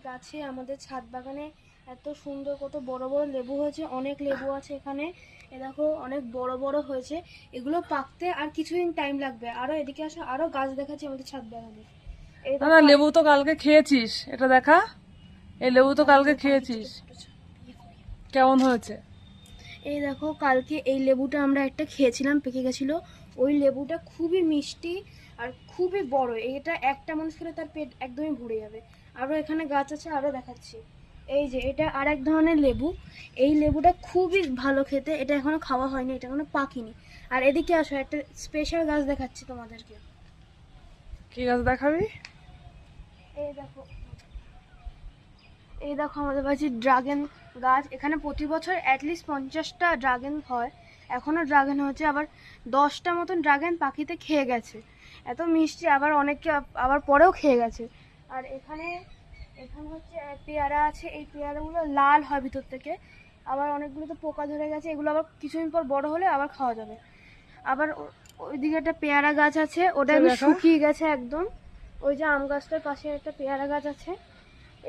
গাছে আমাদের ছাদ বাগানে এত সুন্দর কত বড় বড় লেবু হয়েছে, অনেক লেবু আছে এখানে। এ দেখো অনেক বড় বড় হয়েছে, এগুলো পাকতে আর কিছুদিন টাইম লাগবে। আরো এদিকে আসো, আরো গাছ দেখাচ্ছি আমাদের ছাদ বাগানে। এই না দেখো না, লেবু তো কালকে খেয়েছিস, এটা দেখা। এই লেবু তো কালকে খেয়েছিস, কেমন হয়েছে? এই দেখো কালকে এই লেবুটা আমরা একটা খেয়েছিলাম, পেকে গেছিল। ওই লেবুটা খুবই মিষ্টি আর খুবই বড়, এটা একটা মানুষ খেলে তার পেট একদমই ভরে যাবে। আরো এখানে গাছ আছে, আরো দেখাচ্ছি। এই যে এটা আর এক ধরনের লেবু, এই লেবুটা খুবই ভালো খেতে, এটা এখনো খাওয়া হয়নি, এটা এখনো পাকিনি। আর এদিকে আসো, একটা স্পেশাল গাছ দেখাচ্ছি তোমাদেরকে। কি গাছ দেখাবি? এই দেখো, এই দেখো আমাদের বাড়িতে ড্রাগন গাছ। এখানে প্রতি বছর অ্যাটলিস্ট 50টা ড্রাগন হয়, এখনো ড্রাগন হচ্ছে। আবার 10টা মতন ড্রাগন পাখিতে খেয়ে গেছে, এত মিষ্টি। আবার অনেকে আবার পরেও খেয়ে গেছে। আর এখানে এখানে হচ্ছে পেয়ারা আছে, এই পেয়ারাগুলো লাল হয় ভিতর থেকে। আবার অনেকগুলো তো পোকা ধরে গেছে, এগুলো আবার কিছুদিন পর বড় হলে আবার খাওয়া যাবে। আবার ওইদিকে একটা পেয়ারা গাছ আছে, ওটা একদম দেখা। শুকিয়ে গেছে একদম। ওই যে আম গাছটার পাশে একটা পেয়ারা গাছ আছে,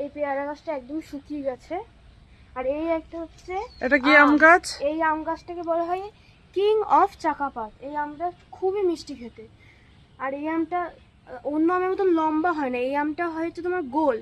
এই পেয়ারা গাছটা একদম শুকিয়ে গেছে। আর এই একটা হচ্ছে এটা কি আম গাছ? এই আম গাছটাকে বলা হয় কিং অফ চাকাপাত। এই আমটা খুবই মিষ্টি খেতে। আর এই আমটা অন্য আমের মতন লম্বা হয় না, এই আমটা হচ্ছে তোমার গোল।